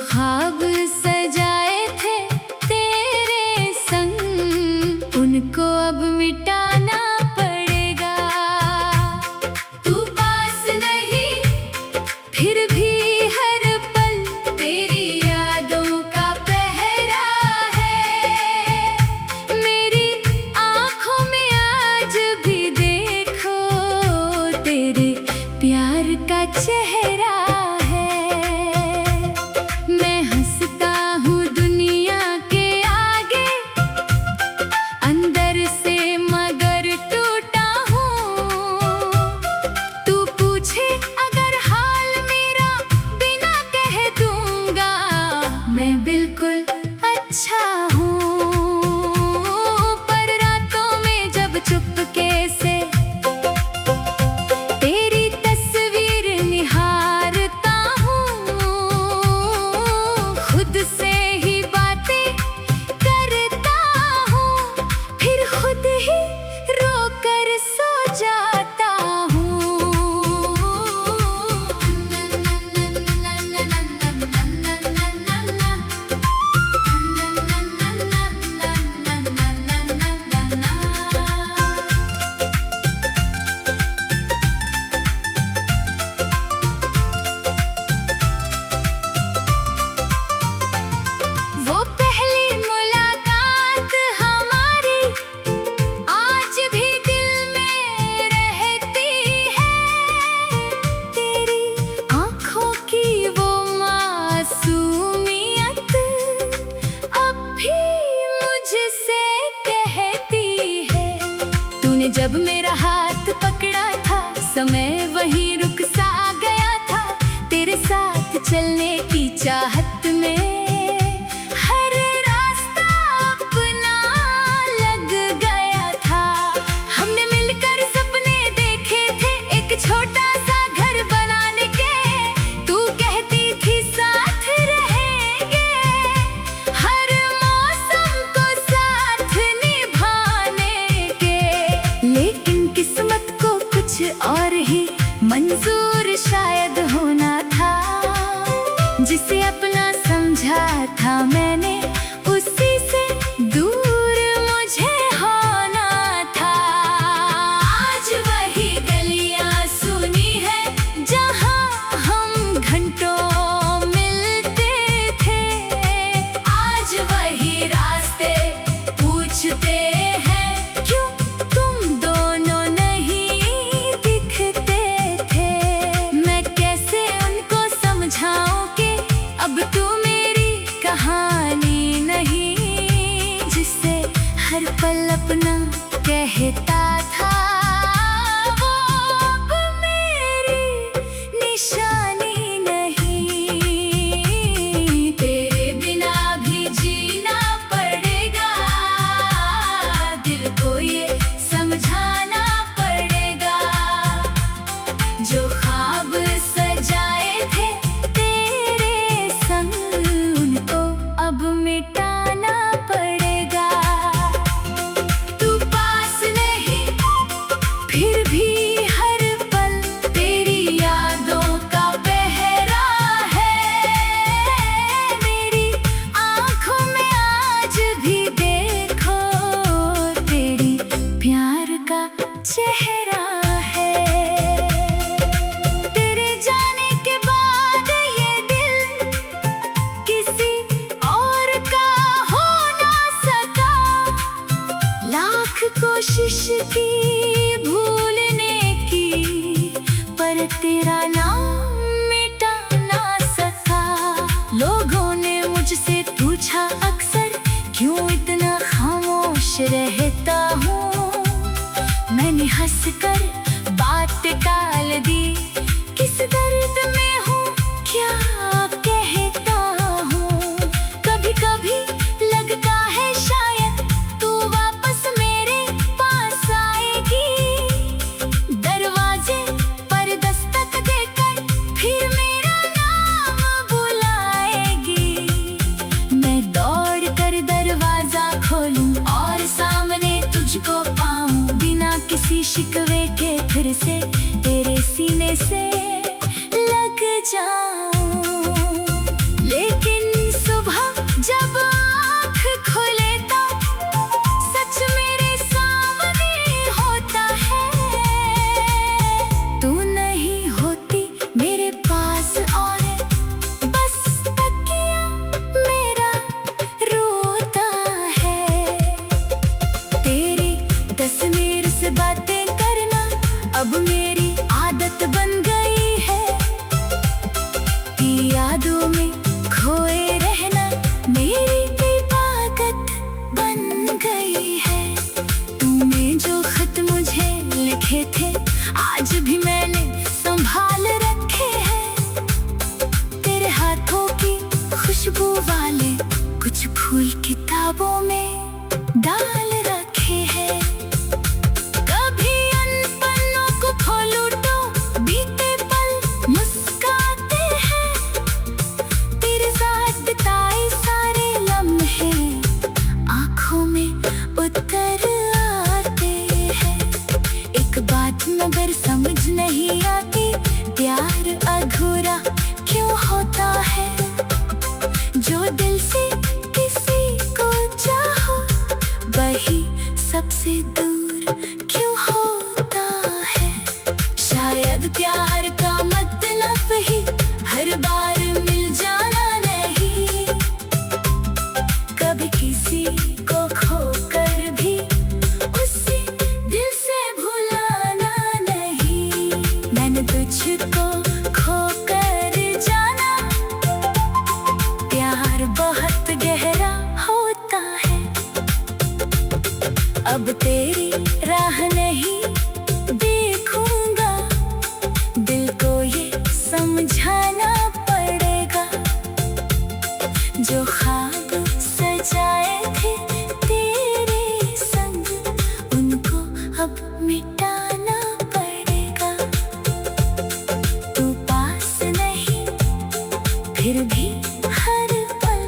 ख्वाब सजाए थे तेरे संग, उनको अब मिटाना पड़ेगा। तू पास नहीं फिर भी हर पल तेरी यादों का पहरा है। मेरी आँखों में आज भी देखो तेरे प्यार का चेहरा है। मैं हंसता हूँ दुनिया के आगे, अंदर से मगर टूटा हूँ। तू पूछे अगर हाल मेरा, बिना कह दूंगा मैं बिल्कुल अच्छा हूँ। पर रातों में जब चुपके से तेरी तस्वीर निहारता हूँ, खुद से ही बातें करता हूँ, फिर खुद ही रोकर सो जाता वो पहली मुलाकात हमारी आज भी दिल में रहती है। तेरी आँखों की वो मासूमियत अब भी मुझसे कहती है। तूने जब मेरा हाथ पकड़ा था, समय वहीं रुक सा गया था। तेरे साथ चलने की चाहत में हर रास्ता अपना लग गया था। हमने मिलकर सपने देखे थे एक छोटा सा घर बनाने के। तू कहती थी साथ रहेंगे, हर मौसम को साथ निभाने के। लेकिन किस्मत को कुछ और ही मंजूर शायद होना था। जिसे अपना समझा था मैंने, उसी से दूर मुझे होना था। आज वही गलियां सुनी है जहां हम घंटों मिलते थे। आज वही रास्ते पूछते हैं क्यों तुम दोनों नहीं दिखते थे। मैं कैसे उनको समझाऊं कि अब तू मेरी कहानी नहीं, जिसे हर पल अपना कहता था। वो अब मेरी निशानी नहीं। तेरे बिना भी जीना पड़ेगा, दिल को ये समझाना पड़ेगा। जो ख्वाब सजाए थे तेरे संग, उनको अब मिटाना पड़ेगा। तू पास नहीं फिर भी हर पल तेरी यादों का पहरा है। मेरी आँखों में आज भी देखो तेरी प्यार का चेहरा है। तेरे जाने के बाद ये दिल किसी और का हो ना सका। लाख कोशिश की भूलने की, पर तेरा नाम मिटा ना सका। लोगों ने मुझसे पूछा अक्सर क्यों इतना खामोश रहता हूँ। मैंने हंसकर बात टाल दी, किस दर्द में हूँ क्या कहता हूँ। कभी कभी लगता है शायद तू वापस मेरे पास आएगी। दरवाजे पर दस्तक देकर फिर मेरा नाम बुलाएगी। मैं दौड़ कर दरवाजा खोलूं और सामने तुझको पाऊं। बिना किसी शिकवे के फिर से तेरे सीने से लग जाऊं। लेकिन तुझसे बातें करना अब मेरी आदत बन गई है। यादों में खोए रहना मेरी इबादत बन गई है। तूने जो खत मुझे लिखे थे आज भी मैंने संभाल रखे हैं। तेरे हाथों की खुशबू वाले कुछ फूल किताबों में डाल रखे हैं। कभी उन पन्नों को खोलूं तो बीते पल मुस्काते हैं। तेरे साथ बिताए सारे लम्हे आँखों में उतर आते हैं। एक बात मगर समझ नहीं आती, प्यार अधूरा क्यों होता है? जो दिल से किसी को चाहो वही सबसे दूर क्यों होता है? शायद प्यार का मतलब ही हर बार मिल जाना नहीं, कभी किसी को खोकर भी उसे दिल से भुलाना नहीं। मैंने तुझको खोकर जाना, प्यार बहुत गहरा होता है। अब तेरी राह नहीं देखूंगा, दिल को ये समझाना पड़ेगा। जो ख्वाब सजाए थे तेरे संग उनको अब मिटाना पड़ेगा। तू पास नहीं फिर भी हर पल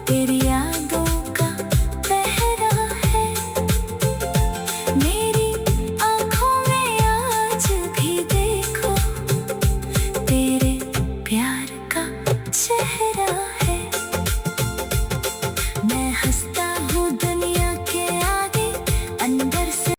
तेरी यादों का पहरा है। मेरी आँखों में आज भी देखो तेरे प्यार का चेहरा है। मैं हंसता हूँ दुनिया के आगे अंदर से।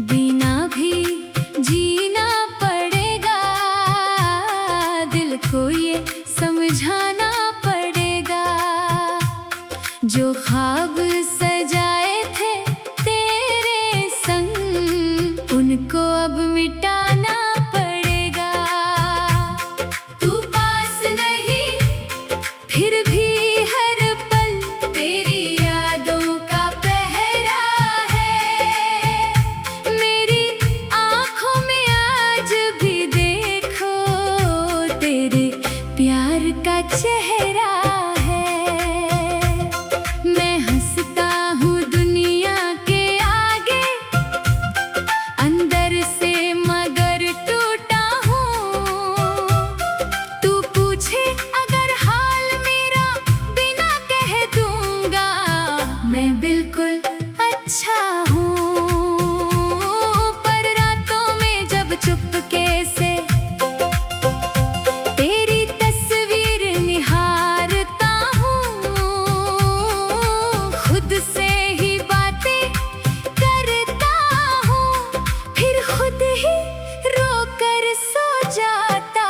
बिना भी जीना पड़ेगा, दिल को ये समझाना पड़ेगा। जो ख्वाब सजाए थे तेरे संग उनको अब मिटाना पड़ेगा। तू पास नहीं फिर भी हर पल तेरी यादों का पहरा है। मेरी आँखों में आज भी देखो तेरे प्यार का चेहरा है। मैं हंसता हूँ दुनिया के आगे अंदर से मगर टूटा हूँ। तू पूछे अगर हाल मेरा बिना कह दूंगा, मैं बिल्कुल अच्छा हूँ। पर रातों में जब चुपके से तेरी तस्वीर निहारता हूँ, खुद से ही बातें करता हूँ, फिर खुद ही रोकर सो जाता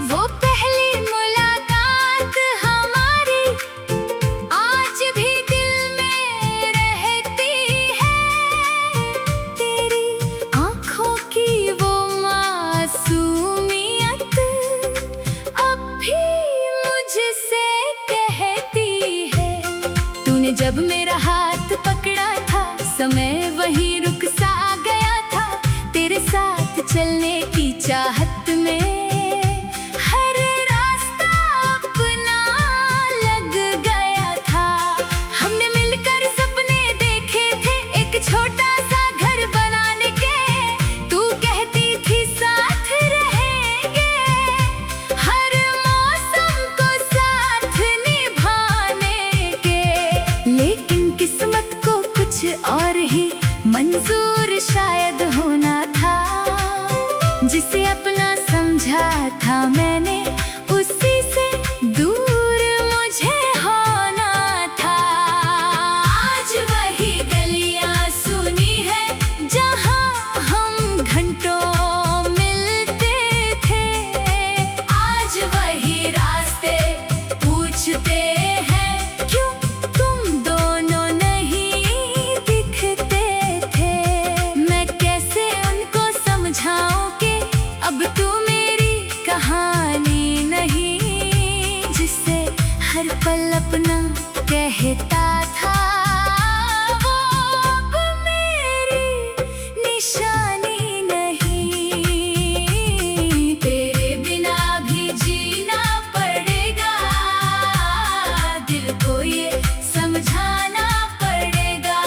वो पहली मुलाकात हमारी आज भी दिल में रहती है। तेरी आँखों की वो मासूमियत अब भी मुझसे कहती है। तूने जब मेरा हाथ पकड़ा था समय वहीं रुक सा गया था। तेरे साथ चलने की चाहत में हर रास्ता अपना लग गया था। हमने मिलकर सपने देखे थे एक छोटा सा घर बनाने के। तू कहती थी साथ रहेंगे हर मौसम को साथ निभाने के। लेकिन मंजूर शायद होना था, जिसे अपना समझा था मैंने उसी से दूर मुझे होना था। आज वही गलियां सुनी है जहां हम घंटों मिलते थे, आज वही रास्ते पूछते हैं क्यों तुम दोनों नहीं दिखते थे। मैं कैसे उनको समझाऊं कि अब तू मेरी कहानी नहीं, जिसे हर पल अपना कहता था, वो अब मेरी निशानी नहीं। तेरे बिना भी जीना पड़ेगा, दिल को ये समझाना पड़ेगा,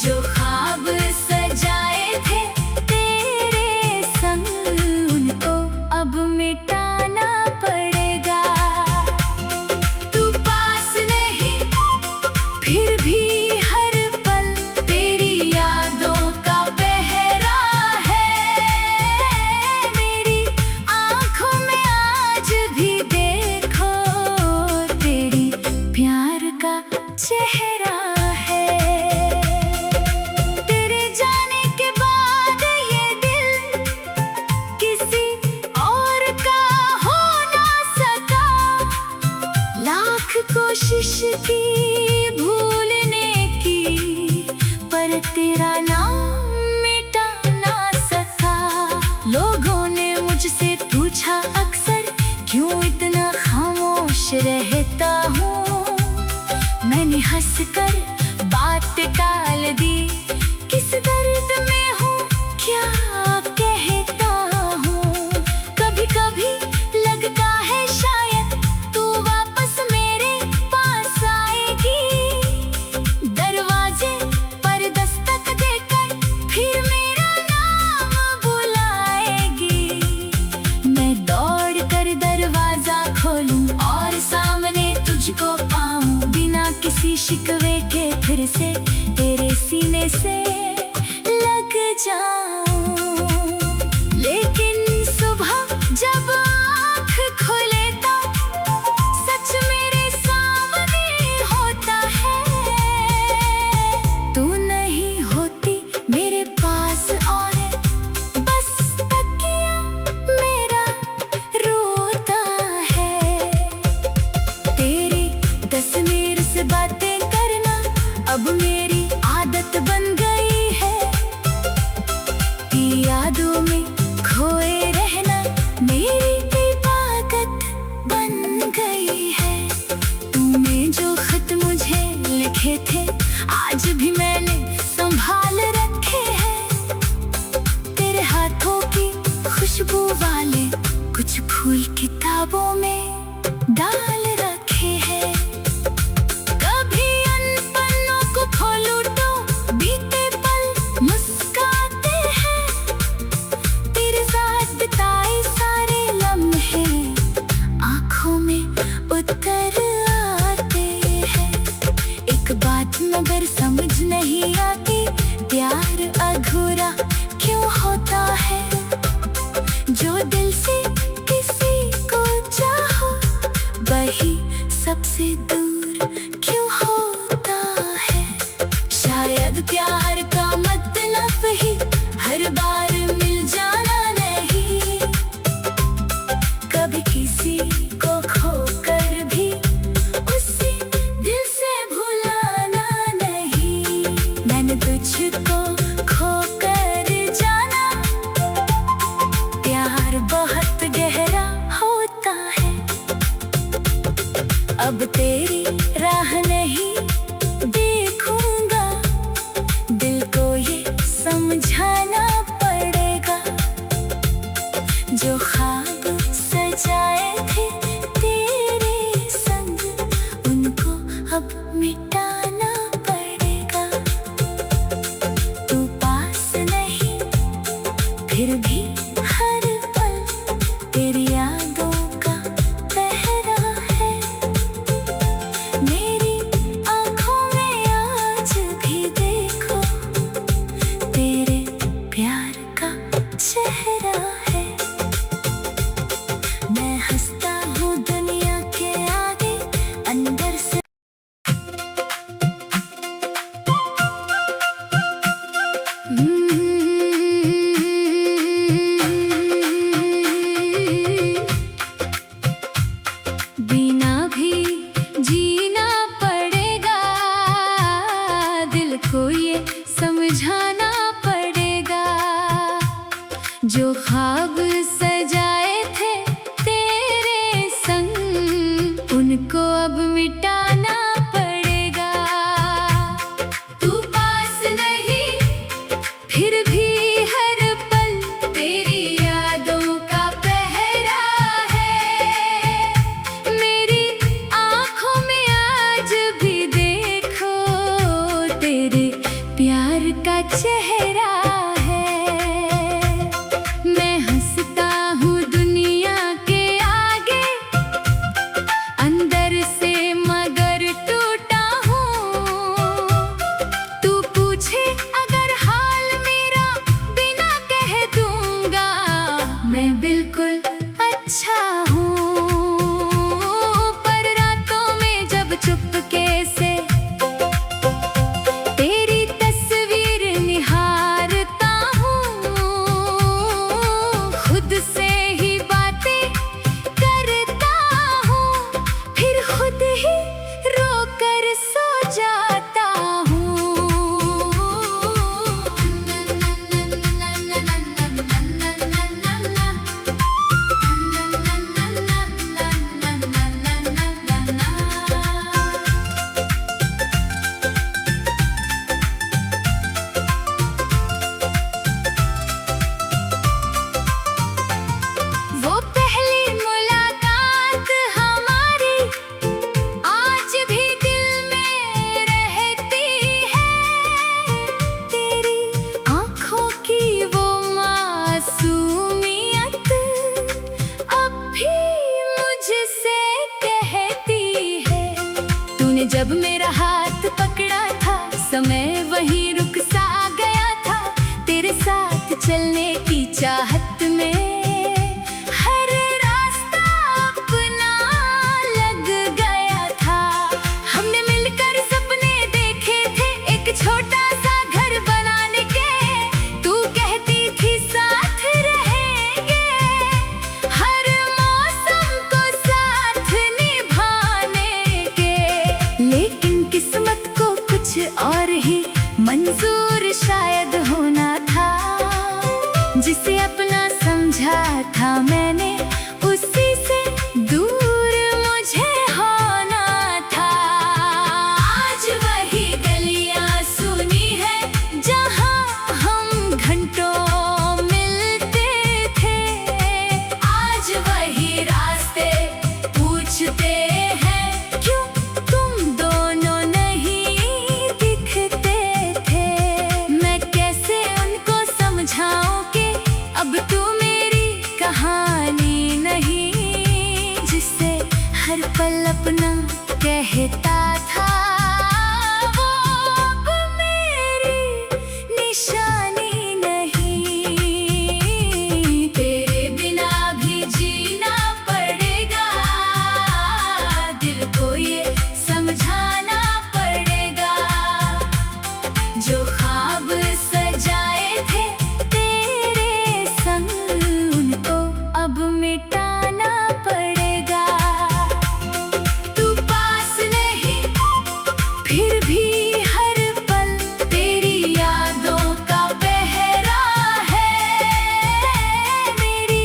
जो ख्वाब सजाए थे तेरे संग उनको अब मिटाना पड़ेगा। तू पास नहीं फिर भी हर पल तेरी यादों का पहरा है, मेरी आँखों में आज भी देखो तेरी प्यार का चेहरा है। तेरे जाने के बाद ये दिल किसी और का हो ना सका, लाख कोशिश की भूलने की, पर तेरा नाम मिटा ना सका। लोगों ने मुझसे पूछा अक्सर क्यों इतना खामोश रहता हूँ, मैंने हंसकर बात टाल दी, किस दर्द में हूँ क्या कहता हूँ। कभी कभी लगता है शायद तू वापस मेरे पास आएगी, दरवाजे पर दस्तक देकर फिर मेरा नाम बुलाएगी। मैं दौड़ कर दरवाजा खोलूं और सामने तुझको पाऊं, बिना किसी शिकवे के फिर से तेरे सीने से लग जाऊं। लेकिन सुबह जब आँख खुले तो सच मेरे सामने होता है, तू नहीं होती मेरे पास और बस तकिया मेरा रोता है। तेरी तस्वीर से बातें करना अब मेरी आदत बन गई है, यादों में खोए रहना मेरी इबादत बन गई है। तूने जो खत मुझे लिखे थे आज भी मैंने संभाल रखे हैं, तेरे हाथों की खुशबू वाले कुछ फूल किताबों में डाल रखे हैं। कभी अन पन्नों को खोलूं तो बीते पल मुस्काते हैं, तेरे साथ बिताए सारे लम्हे आँखों में उतर आते हैं। एक बात मगर समझ नहीं आती, प्यार अधूरा क्यों होता है, जो दिल से किसी को चाहो वही सबसे दूर क्यों होता है। शायद प्यार का मतलब ही हर बार मिल जाना नहीं, कभी किसी को खोकर भी उसी दिल से भुलाना नहीं। मैंने तुझको खोकर जाना, प्यार बहुत गहरा होता है। अब तेरी राह नहीं देखूंगा, दिल को ये समझाना पड़ेगा, जो ख्वाब सजाए थे तेरे संग उनको अब मिटाना पड़ेगा। मेरा हाथ पकड़ा था, समय वहीं रुक सा गया था। तेरे साथ चलने की चाहत में हर रास्ता अपना लग गया था। हमने मिलकर सपने देखे थे एक छोटा सा घर बनाने के। तू कहती थी साथ रहेंगे, हर मौसम को साथ निभाने के। लेकिन किस्मत को कुछ और ही मंजूर शायद होना था। जिसे अपना समझा था मैंने, उसी से दूर मुझे होना था। आज वही गलियां सुनी है जहां हम घंटों मिलते थे। आज वही रास्ते पूछते हैं क्यों तुम दोनों नहीं दिखते थे। मैं कैसे उनको समझाऊं कि अब तू मेरी कहानी नहीं, जिसे हर पल अपना कहता था। वो अब मेरी निशानी नहीं। तेरे बिना भी जीना पड़ेगा, दिल को ये समझाना पड़ेगा। जो ख्वाब सजाए थे तेरे संग, उनको अब मिटाना पड़ेगा। तू पास नहीं, फिर भी हर पल तेरी यादों का पहरा है। मेरी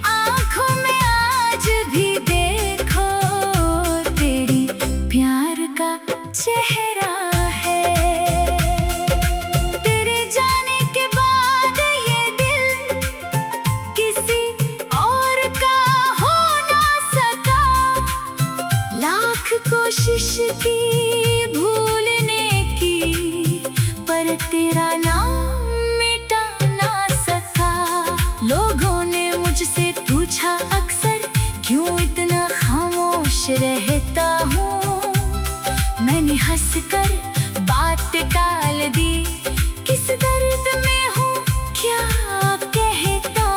आंखों में आज भी देखो तेरी प्यार का चेहरा है। तेरे जाने के बाद ये दिल किसी और का हो ना सका। लाख कोशिश की भूलने की, पर तेरा नाम मिटा ना सका। लोगों ने मुझसे पूछा अक्सर क्यों इतना खामोश रहता हूँ। मैंने हंसकर बात टाल दी, किस दर्द में हूँ क्या कहता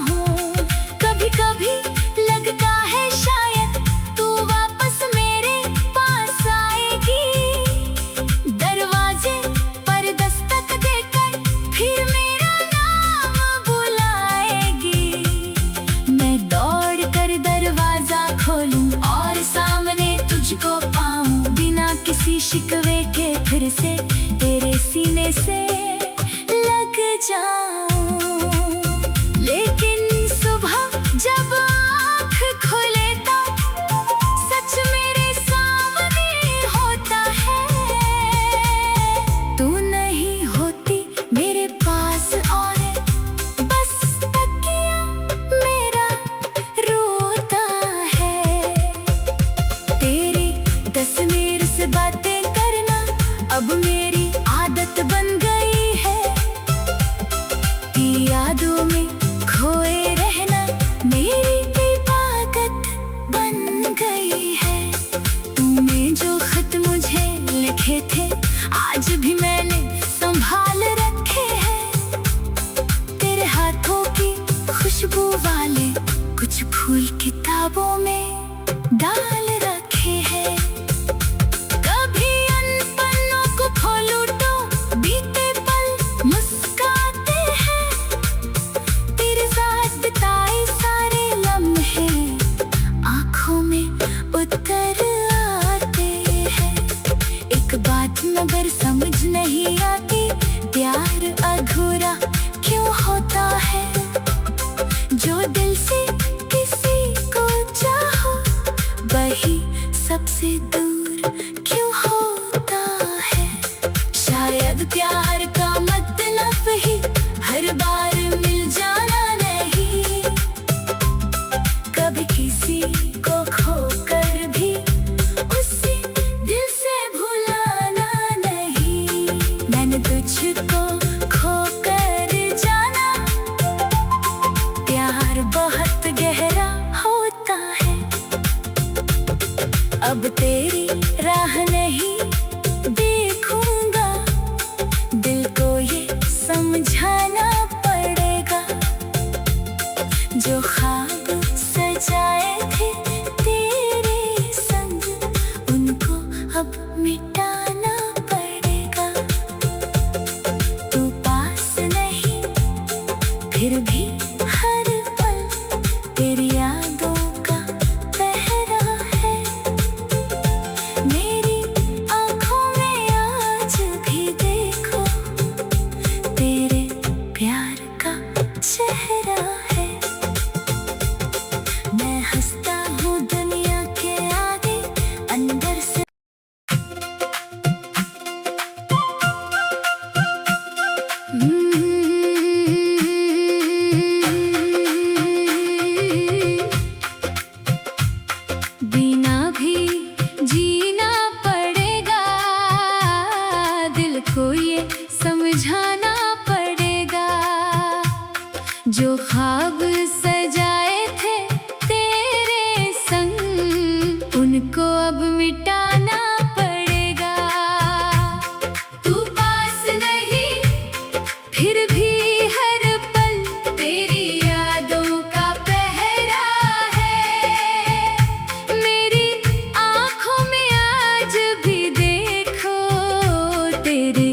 हूँ। कभी कभी लगता है शायद तू वापस मेरे पास आएगी। दरवाजे पर दस्तक देकर फिर मेरा नाम बुलाएगी। मैं दौड़ कर दरवाजा खोलूं और सामने तुझको पाऊं। बिना किसी शिकवे के फिर से तेरे सीने से लग जाऊं। लेकिन सुबह जब आँख खुले तो सच मेरे सामने होता है। तू नहीं होती मेरे पास और बस तकिया मेरा रोता है। तेरी तस्वीर से बातें करना अब मेरी आदत बन गई है। यादों में खोए रहना मेरी इबादत बन गई है। तूने जो खत मुझे लिखे थे आज भी मैंने संभाल रखे हैं। तेरे हाथों की खुशबू वाले कुछ फूल किताबों में डाल रखे हैं। कभी अन पन्नों को खोलूं तो बीते पल मुस्काते हैं। तेरे साथ बिताए सारे लम्हे आँखों में उतर आते हैं। एक बात मगर समझ नहीं आती, प्यार अधूरा क्यों होता है। जो दिल से किसी को चाहो वही सबसे दूर क्यों होता है। शायद प्यार का मतलब ही हर बार मिल जाना नहीं। कभी किसी को खोकर भी उसे दिल से भुलाना नहीं। मैंने तुझको खोकर जाना, प्यार बहुत गहरा होता है। अब तेरी राह नहीं को ये समझाना पड़ेगा, जो ख्वाब सजाए थे तेरे संग उनको अब मिटाना पड़ेगा। तू पास नहीं फिर भी हर पल तेरी यादों का पहरा है। मेरी आँखों में आज भी देखो तेरे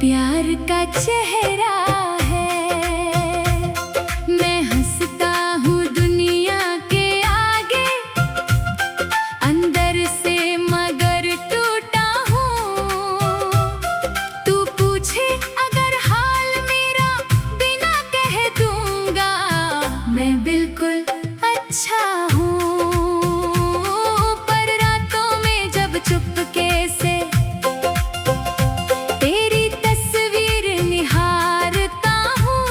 प्यार का चेहरा है। मैं हंसता हूँ दुनिया के आगे, अंदर से मगर टूटा हूँ। तू पूछे अगर हाल मेरा बिना कह दूंगा, मैं बिल्कुल अच्छा हूँ। पर रातों में जब चुपके से तेरी तस्वीर निहारता हूँ,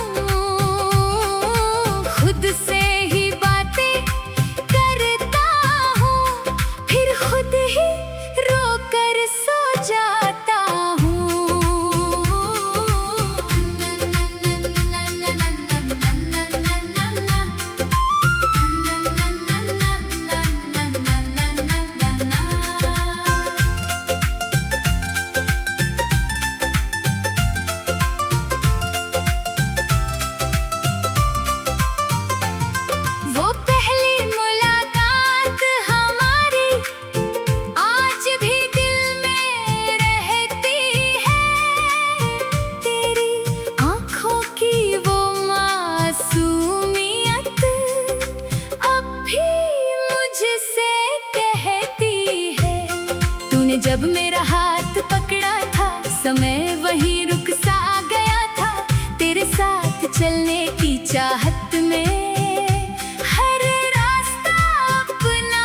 खुद से ही बातें करता हूँ, फिर खुद ही रोकर सो जाता वो पहली मुलाकात हमारी आज भी दिल में रहती है। तेरी आँखों की वो मासूमियत अब भी मुझसे कहती है। तूने जब मेरा हाथ पकड़ा था, समय वहीं रुक सा गया था। तेरे साथ चलने की चाहत में हर रास्ता अपना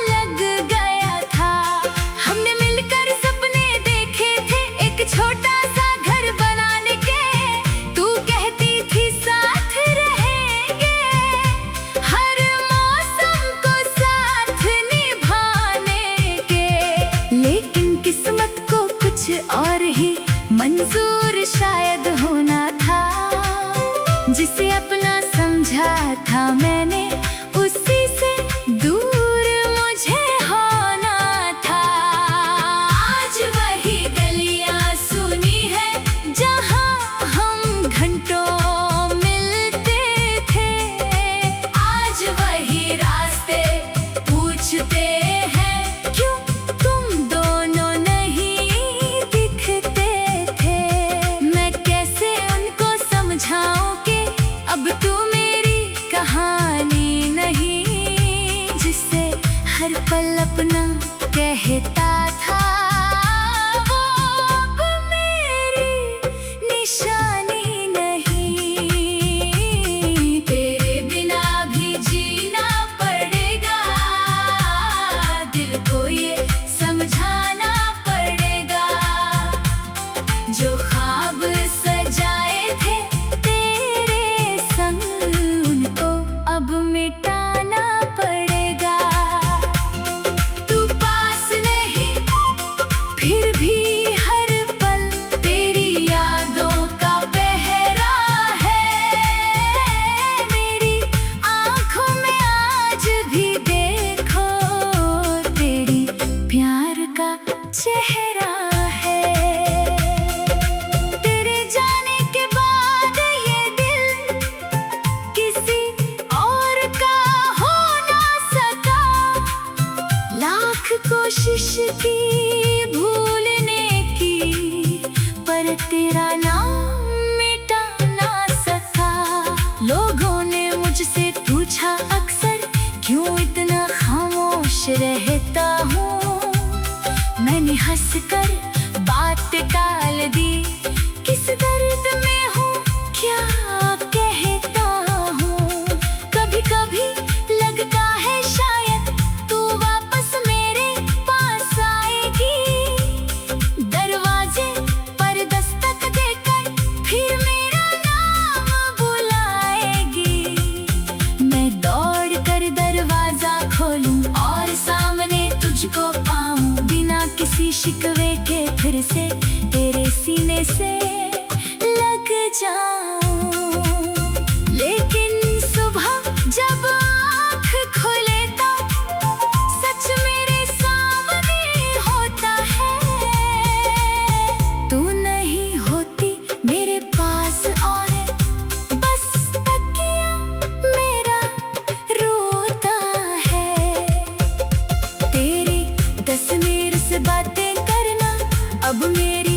लग गया था। हमने मिलकर सपने देखे थे एक छोटा सा घर बनाने के। तू कहती थी साथ रहेंगे, हर मौसम को साथ निभाने के। लेकिन किस्मत को कुछ और ही मंजूर शायद होना था। जिसे अपना समझा था मैंने, उसी से दूर मुझे होना था। आज वही गलियां सुनी है जहां हम घंटों मिलते थे। आज वही रास्ते पूछते हैं क्यों तुम दोनों नहीं दिखते थे। मैं कैसे उनको समझाऊं कि अब तू मेरी कहानी नहीं, जिसे हर पल अपना कहता था। वो अब मेरी निशानी नहीं। तेरे बिना भी जीना पड़ेगा, दिल को ये समझाना पड़ेगा, जो ख्वाब सजाए थे तेरे संग उनको अब मिटाना पड़ेगा। तू पास नहीं फिर भी हर पल तेरी यादों का पहरा है। मेरी आँखों में आज भी देखो तेरी प्यार का चेहरा है। तेरे जाने के बाद ये दिल किसी और का हो ना सका। लाख कोशिश की भूलने की, पर तेरा नाम मिटा ना सका। लोगों ने मुझसे पूछा अक्सर क्यों इतना खामोश रहता हूँ। मैंने हंसकर बात टाल दी, किस दर्द में हूँ क्या कहता हूँ। कभी कभी लगता है शायद तू वापस मेरे पास आएगी। दरवाजे पर दस्तक देकर फिर मेरा नाम बुलाएगी। मैं दौड़ कर दरवाजा खोलूं और सामने तुझको पाऊं, बिना किसी शिकवे के फिर से तेरे सीने से लग जाऊं। लेकिन सुबह जब आँख खुले तो सच मेरे सामने होता है। तू नहीं होती मेरे पास और बस तकिया मेरा रोता है। तेरी तस्वीर से बातें करना अब मेरी